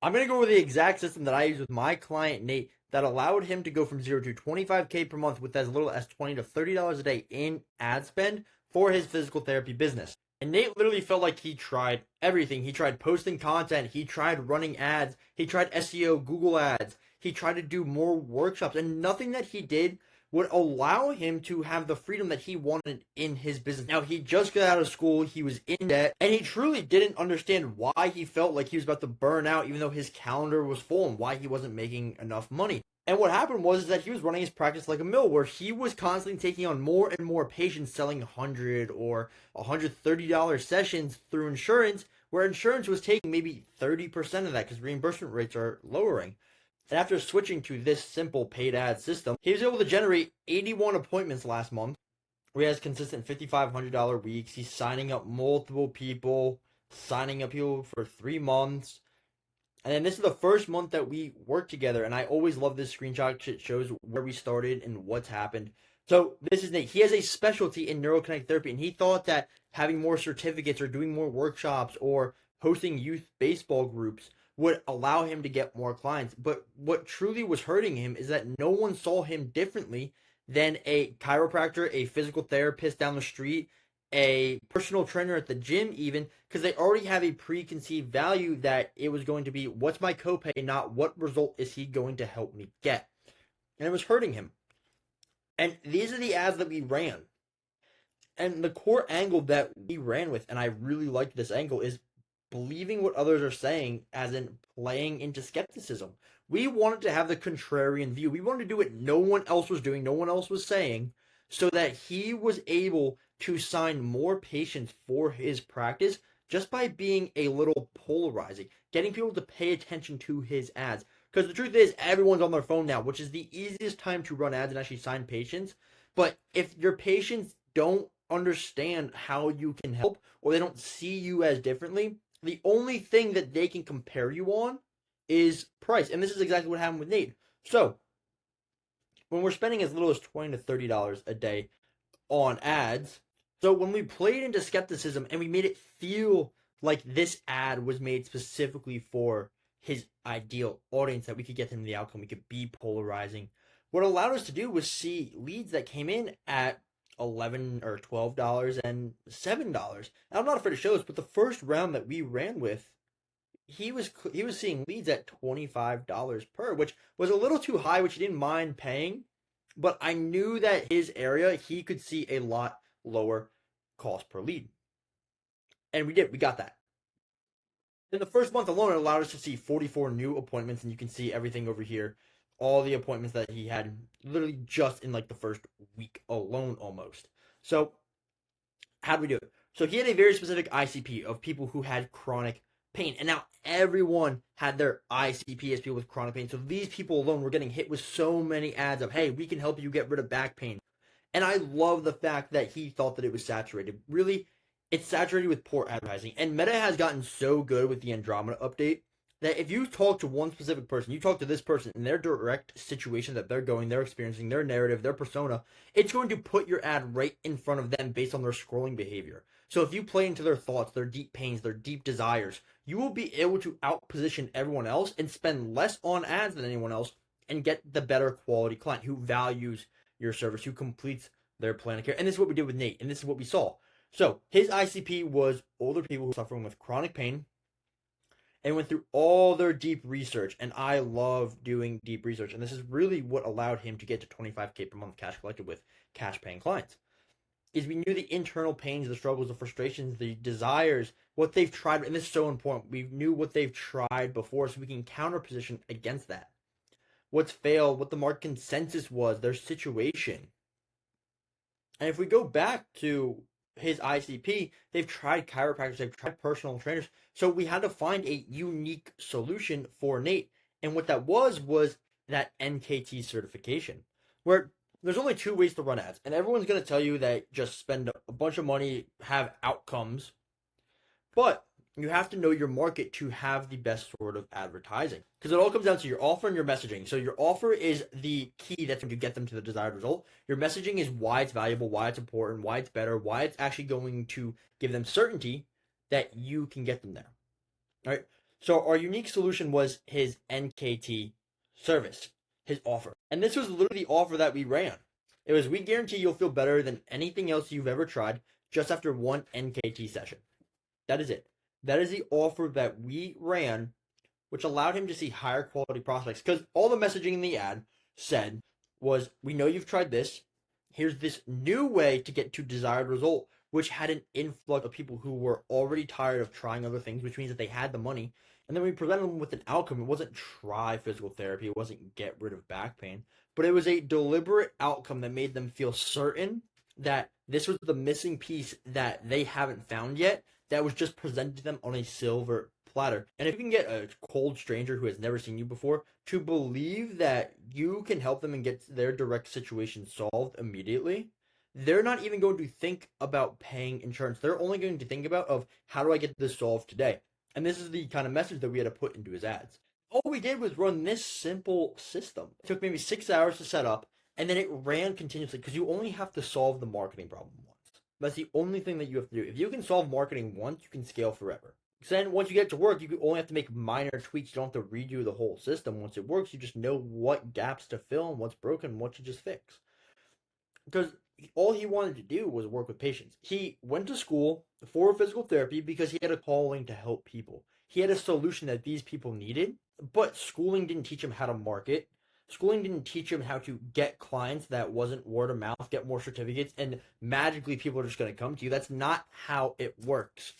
I'm going to go over the exact system that I use with my client, Nate, that allowed him to go from 0 to 25K per month with as little as $20 to $30 a day in ad spend for his physical therapy business. And Nate literally felt like he tried everything. He tried posting content, he tried running ads, he tried SEO, Google ads, he tried to do more workshops, and nothing that he did would allow him to have the freedom that he wanted in his business. Now, he just got out of school, he was in debt, and he truly didn't understand why he felt like he was about to burn out, even though his calendar was full, and why he wasn't making enough money. And what happened was that he was running his practice like a mill, where he was constantly taking on more and more patients, selling $100 or $130 sessions through insurance, where insurance was taking maybe 30% of that because reimbursement rates are lowering. And after switching to this simple paid ad system, he was able to generate 81 appointments last month, where he has consistent $5,500 weeks. He's signing up multiple people, signing up people for 3 months. And then this is the first month that we worked together, and I always love this screenshot. It shows where we started and what's happened. So this is Nate. He has a specialty in neurokinetic therapy, and he thought that having more certificates or doing more workshops or hosting youth baseball groups would allow him to get more clients. But what truly was hurting him is that no one saw him differently than a chiropractor, a physical therapist down the street, a personal trainer at the gym, even, because they already have a preconceived value that it was going to be, what's my copay, not what result is he going to help me get. And it was hurting him. And these are the ads that we ran. And the core angle that we ran with, and I really liked this angle, is believing what others are saying, as in playing into skepticism. We wanted to have the contrarian view. We wanted to do what no one else was doing, no one else was saying, so that he was able to sign more patients for his practice just by being a little polarizing, getting people to pay attention to his ads. Because the truth is, everyone's on their phone now, which is the easiest time to run ads and actually sign patients. But if your patients don't understand how you can help, or they don't see you as differently, the only thing that they can compare you on is price. And this is exactly what happened with Nate. So, when we're spending as little as $20 to $30 a day on ads, so when we played into skepticism and we made it feel like this ad was made specifically for his ideal audience, that we could get them the outcome, we could be polarizing, what it allowed us to do was see leads that came in at $11 or $12 and $7. And I'm not afraid to show this, but the first round that we ran with, he was seeing leads at $25 per, which was a little too high, which he didn't mind paying. But I knew that his area, he could see a lot lower cost per lead. And we did. We got that. In the first month alone, it allowed us to see 44 new appointments, and you can see everything over here. All the appointments that he had literally just in like the first week alone almost. So how do we do it? So he had a very specific ICP of people who had chronic pain. And now everyone had their ICP as people with chronic pain. So these people alone were getting hit with so many ads of, hey, we can help you get rid of back pain. And I love the fact that he thought that it was saturated. Really, it's saturated with poor advertising. And Meta has gotten so good with the Andromeda update that if you talk to one specific person, you talk to this person in their direct situation that they're experiencing, their narrative, their persona, it's going to put your ad right in front of them based on their scrolling behavior. So if you play into their thoughts, their deep pains, their deep desires, you will be able to outposition everyone else and spend less on ads than anyone else and get the better quality client who values your service, who completes their plan of care. And this is what we did with Nate, and this is what we saw. So his ICP was older people who were suffering with chronic pain, and went through all their deep research. And I love doing deep research. And this is really what allowed him to get to 25K per month cash collected with cash paying clients. Is we knew the internal pains, the struggles, the frustrations, the desires, what they've tried. And this is so important. We knew what they've tried before, so we can counter position against that. What's failed, what the market consensus was, their situation. And if we go back to his ICP, they've tried chiropractors, they've tried personal trainers. So we had to find a unique solution for Nate. And what that was that NKT certification, where there's only 2 ways to run ads. And everyone's going to tell you that just spend a bunch of money, have outcomes. But you have to know your market to have the best sort of advertising. Because it all comes down to your offer and your messaging. So your offer is the key that's going to get them to the desired result. Your messaging is why it's valuable, why it's important, why it's better, why it's actually going to give them certainty that you can get them there. All right. So our unique solution was his NKT service, his offer. And this was literally the offer that we ran. It was, we guarantee you'll feel better than anything else you've ever tried just after one NKT session. That is it. That is the offer that we ran, which allowed him to see higher quality prospects. Because all the messaging in the ad said was, we know you've tried this. Here's this new way to get to desired result, which had an influx of people who were already tired of trying other things, which means that they had the money. And then we presented them with an outcome. It wasn't try physical therapy. It wasn't get rid of back pain. But it was a deliberate outcome that made them feel certain that this was the missing piece that they haven't found yet, that was just presented to them on a silver platter. And if you can get a cold stranger who has never seen you before to believe that you can help them and get their direct situation solved immediately, they're not even going to think about paying insurance. They're only going to think about of, how do I get this solved today? And this is the kind of message that we had to put into his ads. All we did was run this simple system. It took maybe 6 hours to set up, and then it ran continuously, because you only have to solve the marketing problem once. That's the only thing that you have to do. If you can solve marketing once, you can scale forever. Because then once you get to work, you only have to make minor tweaks. You don't have to redo the whole system. Once it works, you just know what gaps to fill and what's broken and what you just fix. Because all he wanted to do was work with patients. He went to school for physical therapy because he had a calling to help people. He had a solution that these people needed, but schooling didn't teach him how to market. Schooling didn't teach him how to get clients that wasn't word of mouth, get more certificates, and magically people are just going to come to you. That's not how it works.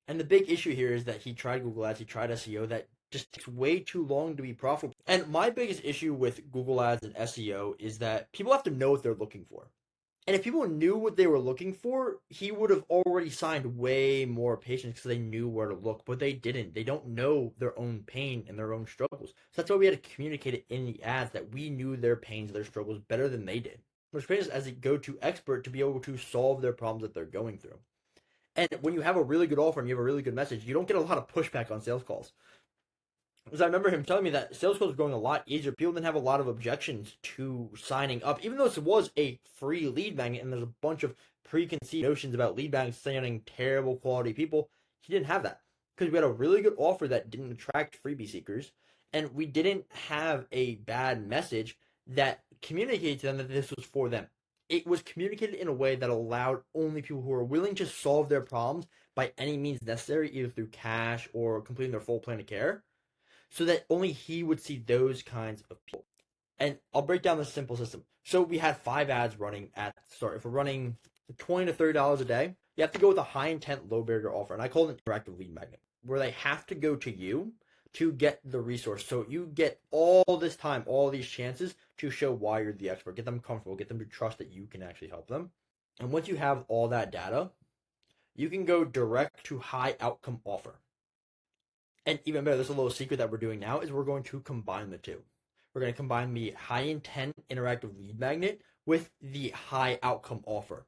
And the big issue here is that he tried Google Ads, he tried SEO, that just takes way too long to be profitable. And my biggest issue with Google Ads and SEO is that people have to know what they're looking for. And if people knew what they were looking for, he would have already signed way more patients because they knew where to look, but they didn't. They don't know their own pain and their own struggles. So that's why we had to communicate it in the ads, that we knew their pains, their struggles better than they did, which made us as a go-to expert to be able to solve their problems that they're going through. And when you have a really good offer and you have a really good message, you don't get a lot of pushback on sales calls. Because I remember him telling me that sales calls were going a lot easier. People didn't have a lot of objections to signing up, even though this was a free lead magnet and there's a bunch of preconceived notions about lead magnets sending terrible quality people. He didn't have that because we had a really good offer that didn't attract freebie seekers, and we didn't have a bad message that communicated to them that this was for them. It was communicated in a way that allowed only people who are willing to solve their problems by any means necessary, either through cash or completing their full plan of care, so that only he would see those kinds of people. And I'll break down the simple system. So we had 5 ads running at the start. If we're running $20 to $30 a day, you have to go with a high intent, low barrier offer. And I call it an interactive lead magnet, where they have to go to you to get the resource. So you get all this time, all these chances to show why you're the expert, get them comfortable, get them to trust that you can actually help them. And once you have all that data, you can go direct to high outcome offer. And even better, there's a little secret that we're doing now, is we're going to combine the two. We're going to combine the high intent interactive lead magnet with the high outcome offer.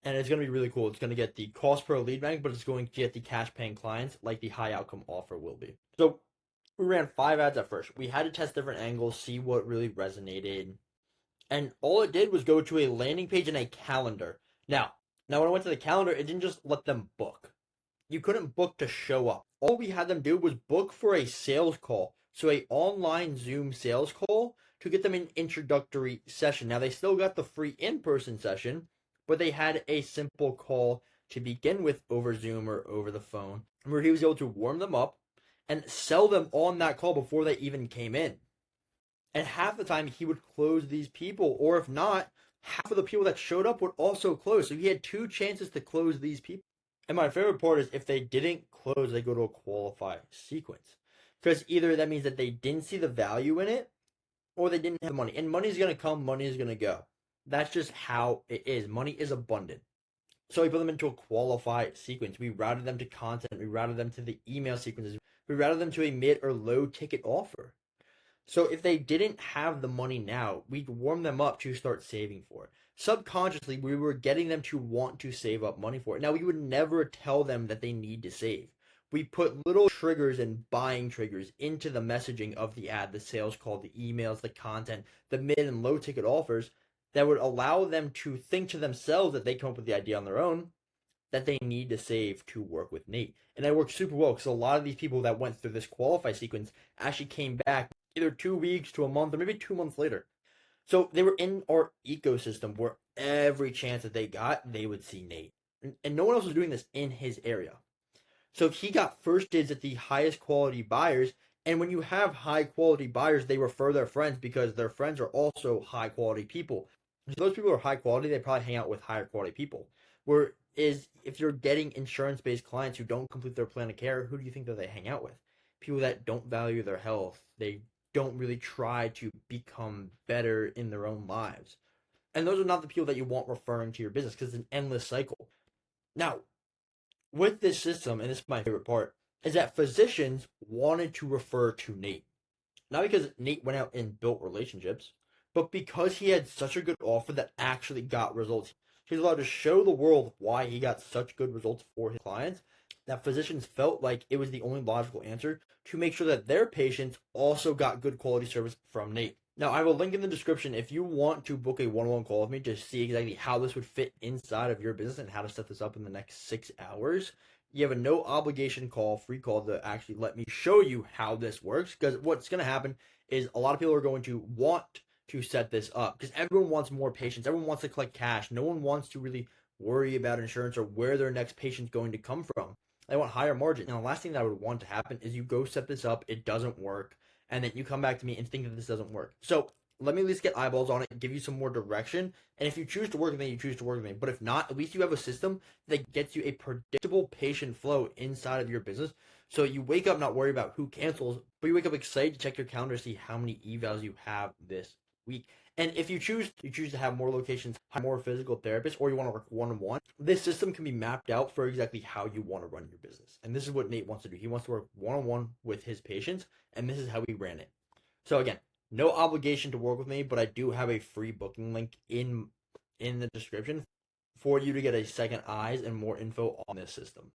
And it's going to be really cool. It's going to get the cost per lead magnet, but it's going to get the cash paying clients like the high outcome offer will be. So we ran 5 ads at first. We had to test different angles, see what really resonated. And all it did was go to a landing page and a calendar. Now when I went to the calendar, it didn't just let them book. You couldn't book to show up. All we had them do was book for a sales call. So a online Zoom sales call to get them an introductory session. Now they still got the free in-person session, but they had a simple call to begin with over Zoom or over the phone, where he was able to warm them up and sell them on that call before they even came in. And half the time he would close these people, or if not, half of the people that showed up would also close. So he had 2 chances to close these people. And my favorite part is if they didn't close, they go to a qualify sequence. Because either that means that they didn't see the value in it, or they didn't have the money. And money is going to come, money is going to go. That's just how it is. Money is abundant. So we put them into a qualified sequence. We routed them to content. We routed them to the email sequences. We routed them to a mid or low ticket offer. So if they didn't have the money now, we'd warm them up to start saving for it. Subconsciously, we were getting them to want to save up money for it. Now, we would never tell them that they need to save. We put little triggers and buying triggers into the messaging of the ad, the sales call, the emails, the content, the mid and low ticket offers that would allow them to think to themselves that they come up with the idea on their own, that they need to save to work with Nate. And that worked super well because a lot of these people that went through this qualify sequence actually came back either 2 weeks to a month or maybe 2 months later. So they were in our ecosystem where every chance that they got, they would see Nate. And no one else was doing this in his area. So he got first dibs at the highest quality buyers. And when you have high quality buyers, they refer their friends because their friends are also high quality people. If those people are high quality, they probably hang out with higher quality people. Whereas if you're getting insurance based clients who don't complete their plan of care, who do you think that they hang out with? People that don't value their health. They don't really try to become better in their own lives. And those are not the people that you want referring to your business because it's an endless cycle. Now, with this system, and this is my favorite part, is that physicians wanted to refer to Nate. Not because Nate went out and built relationships, but because he had such a good offer that actually got results. He's allowed to show the world why he got such good results for his clients that physicians felt like it was the only logical answer to make sure that their patients also got good quality service from Nate. Now, I will link in the description if you want to book a one-on-one call with me to see exactly how this would fit inside of your business and how to set this up in the next 6 hours. You have a no obligation call, free call to actually let me show you how this works. Because what's going to happen is a lot of people are going to want to set this up because everyone wants more patients. Everyone wants to collect cash. No one wants to really worry about insurance or where their next patient's going to come from. They want higher margin. Now, the last thing that I would want to happen is you go set this up, it doesn't work, and then you come back to me and think that this doesn't work. So let me at least get eyeballs on it, give you some more direction. And if you choose to work with me, you choose to work with me. But if not, at least you have a system that gets you a predictable patient flow inside of your business. So you wake up not worried about who cancels, but you wake up excited to check your calendar to see how many evals you have this week. And if you choose to have more locations, hire more physical therapists, or you want to work one-on-one, this system can be mapped out for exactly how you want to run your business. And this is what Nate wants to do. He wants to work one-on-one with his patients, and this is how we ran it. So again, no obligation to work with me, but I do have a free booking link in the description for you to get a second eyes and more info on this system.